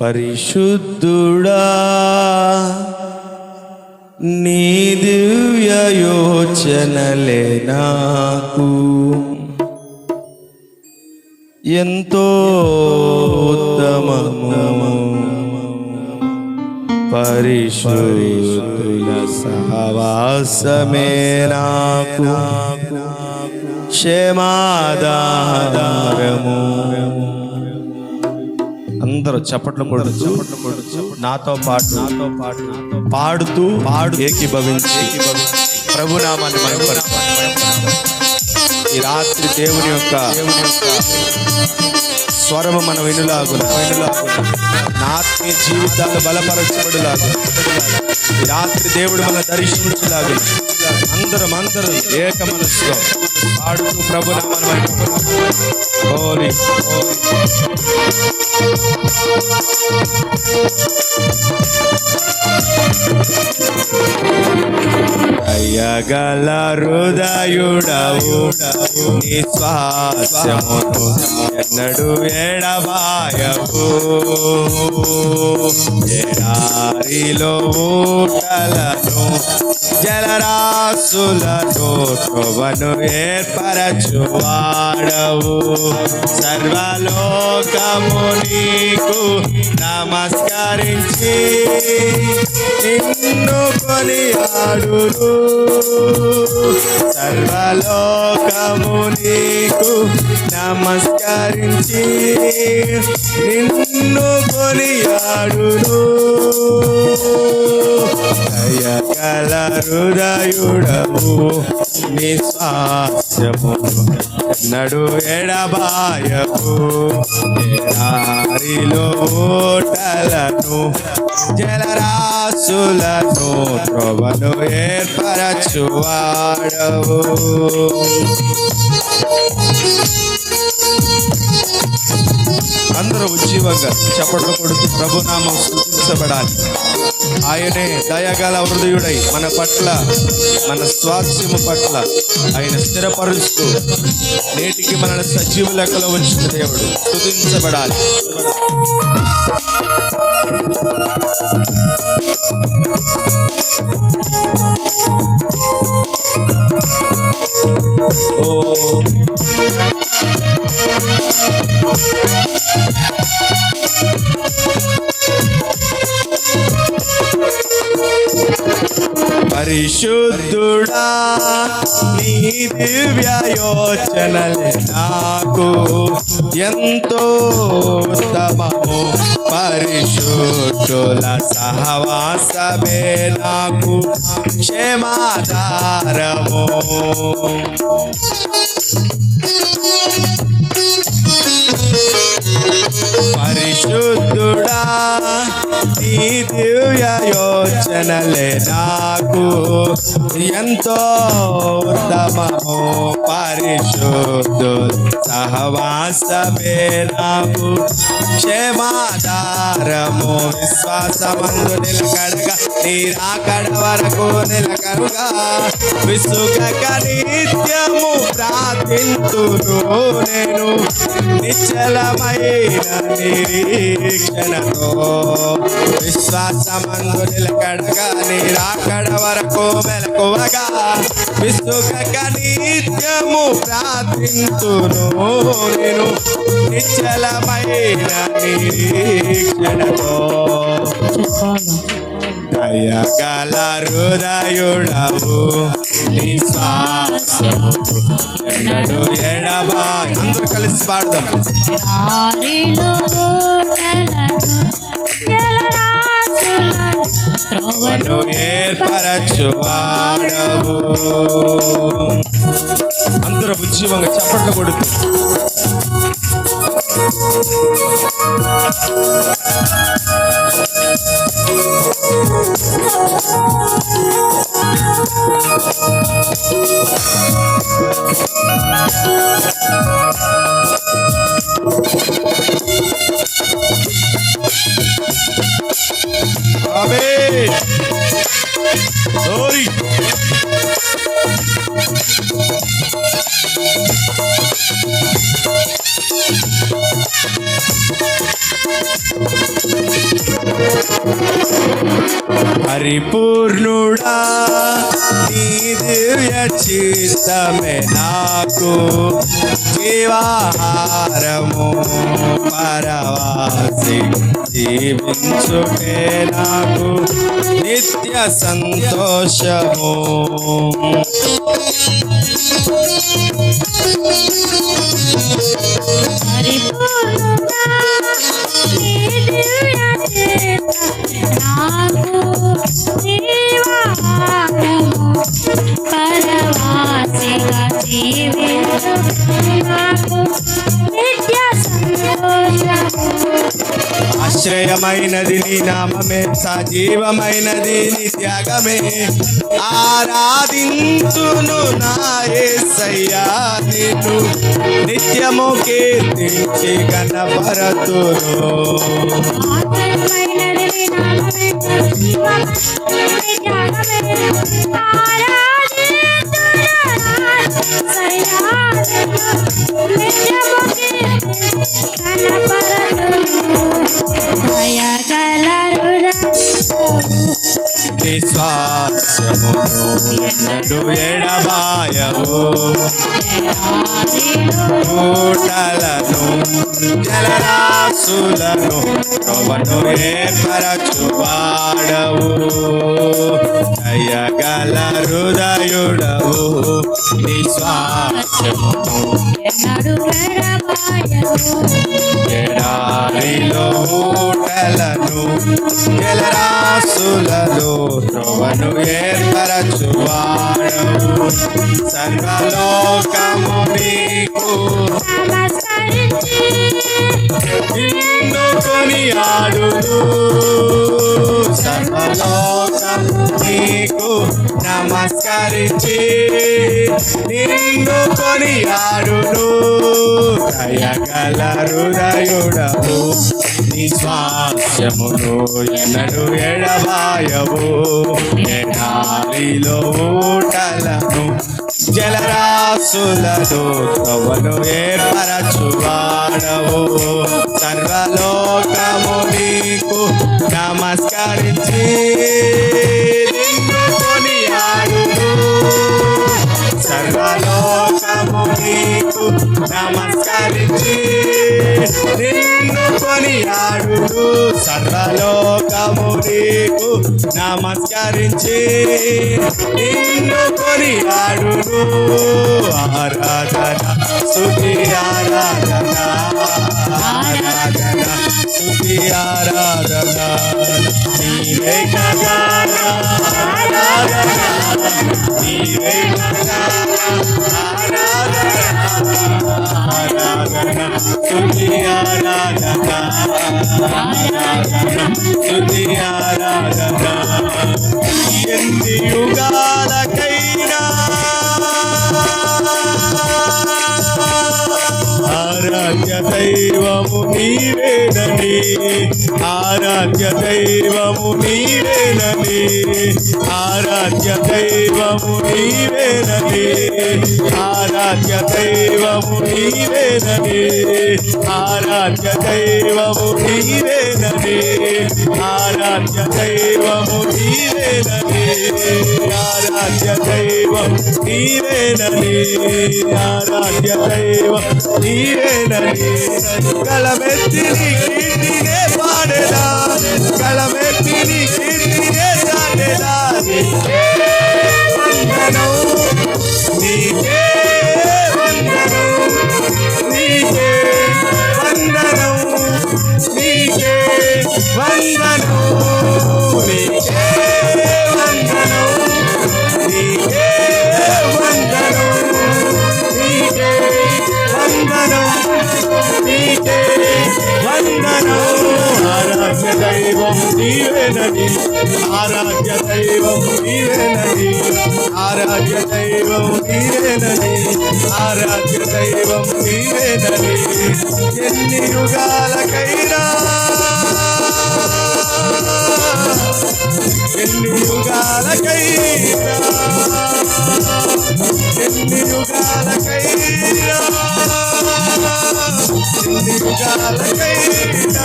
పరిశుద్ధుడా నీ దివ్య యోచనలే నాకు ఎంతో ఉత్తమము. పరిశుద్ధుల సహవాసమే నాకు క్షేమాధారము. అందరూ చప్పట్లు కొడుతూ నాతో పాటు పాడుతూ ఏకీభవించి ప్రభునామాన్ని మహిమపరచాలి. ఈ రాత్రి దేవుని యొక్క స్వరము మన వినులాగున నా ఆత్మీయ జీవితాలు బలపరచబడులాగా ఈ రాత్రి దేవుడు మన దర్శించులాగా అందరం ఏక మనసులో పాడుతూ ప్రభునామాన్ని మహిమపరచాలి. హోలీ దయగల హృదయుడవు నీ స్వాస్యమును ఎన్నడు ఎడబాయవు. ఎడారిలో ఊటలను జలరాశులను త్రోవను ఏర్పరచువాడవు. సర్వలోకము నీకు నమస్కరించి నిన్ను కొనియాడును. సర్వలోకము నీకు నమస్కరించి నిన్ను కొనియాడును. దయగల హృదయుడవు నీ స్వాస్యము ఎన్నడు ఎడబాయవు. ఎడారిలో ఓటలను జలరాశులను త్రోవను ఏర్పరచువాడవు. అందరూ ఉజ్జీవంగా చప్పట్లు కొడుతూ ప్రభునామం స్తుతించబడాలి. ఆయనే దయగల హృదయుడై మన పట్ల మన స్వాస్థ్యము పట్ల ఆయన స్థిరపరుస్తూ నేటికి మన సజీవ లెక్కలో ఉంచిన దేవుడు స్తుతించబడాలి. పరిశుద్ధుడా నీ దివ్య యోచనలే నాకు ఎంతో ఉత్తమము. పరిశుద్ధుల సహవాసమే నాకు క్షేమాధారము. పరిశుద్ధుడా నీ దివ్య యోచనలే నాకు ఎంతో ఉత్తమము. పరిశుద్ధుల సహవాసమే నాకు క్షేమాధారము. విశ్వాసమందు నిలకడగా నీ రాకడ వరకు నిలకరుగా విసుగక నిత్యము ప్రార్థింతును నేను నిశ్చలమైన నిరీక్షణతో. విశ్వాసమందు నిలకడగా నీ రాకడ వరకు మెలకువగా విసుగక నిత్యము ప్రార్థింతును నేను నిశ్చలమైన నిరీక్షణతో. దయగల హృదయుడవు నీ స్వాస్యము ఎన్నడు ఎడబాయు. అందరూ కలిసి పాడదాం. త్రోవను ఏర్పరచువాడవు. అందరూ ఉజ్జీవంగా చప్పట్లు కొడుతూ ఆమేన్. Glory. పరిపూర్ణుడా నీ దివ్య చిత్తమే నాకు జీవాహారము పరవాసి జీవించుటే నాకు నిత్య సంతోషము. ఆశ్రయమైనది నీ నామమే, సజీవమైనది నీ త్యాగమే. ఆరాధించును నా యేసయ్యా నిన్ను, నిత్యము కీర్తించి కనపరతును. విశ్వాసమును ఎన్నడు ఎడబాయవు, ఊటలను జలరాశులను ప్రభువును ఏర్పరచువాడవు. దయగల హృదయుడవు, విశ్వాసమును ఎడారిలో ఊటలను జలరాశులలో ప్రభువును ఏర్పరచువాడవు. సర్వలోకము నీకు నిన్ను కొనియాడును, సర్వలోకము నీకు నమస్కరించి నిన్ను కొనియాడును. దయగల హృదయుడవు, నిశ్వాసమును ఎన్నడు ఎడబాయవు. ఎడారిలో ఊటలను జలరాశులను ప్రభువును ఏర్పరచువాడవు. సర్వలోకము నీకు నమస్కరించి నిన్ను కొనియాడును, సర్వలోకము నీకు నమస్కరించి నిన్ను కొనియాడును. సర్వలోకము నీకు నమస్కరించి నిన్ను కొనియాడును. ఆరాధన స్తుతి ఆరాధన, ఆరాధన స్తుతి ఆరాధన నీవే కదా, ఆరాధన నీవే కదా, ఆరాధన ఆరాధన స్తుతి ఆరాధన, ఆరాధన స్తుతి ఆరాధన. ఎన్ని యుగాలకైనా ఆరాధ్య దైవము నీవేనని, ఆరాధ్య దైవము నీవేనని, ఆరాధ్య దైవము నీవేనని, ఆరాధ్య దైవము నీవేనని, ఆరాధ్య దైవము నీవేనని, ఆరాధ్య దైవము నీవేనని, ఆరాధ్య దైవం నీవేనని, ఆరాధ్య దైవం నీవేనని. కలమెత్తి నీ కీర్తినే పాడేదా, కలమెత్తి నీ కీర్తినే చాటేదా. నీకే వందనం, నీకే వందనం, నీకే వందనం, నీకే వందనం, నీకే వందనం, నీకే వందనం, నీకే వందనం, నీకే వందనం. ఆరాధ్య దైవం నీవేనని, ఆరాధ్య దైవం నీవేనని, ఆరాధ్య దైవం నీవేనని, ఆరాధ్య దైవం నీవేనని. ఎన్ని యుగాలకైనా, ఎన్ని యుగాలకైనా, ఎన్ని యుగాలకైనా యుగాలకైనా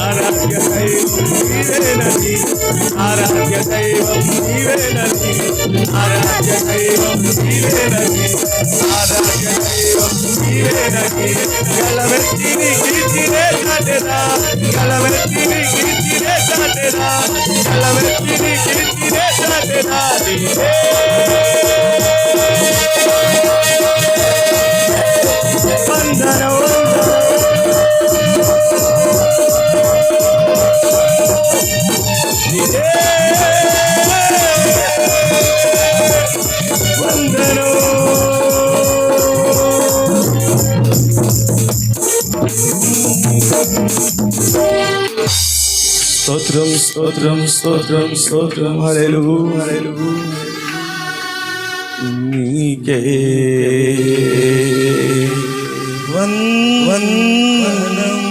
ఆరాధ్య దైవం నీవేనని, ఆరాధ్య దైవం నీవేనని, ఆరాధ్య దైవం నీవేనని, ఆరాధ్య దైవం నీవేనని. గలవెత్తిని కీర్తినే చాటెదా, గలవెత్తిని కీర్తినే చాటెదా, గలవెత్తిని కీర్తినే చాటెదా నీవే. వందనం స్తోత్రం స్తోత్రం స్తోత్రం స్తోత్రం హల్లెలూయా హల్లెలూయా నీకే వందనం.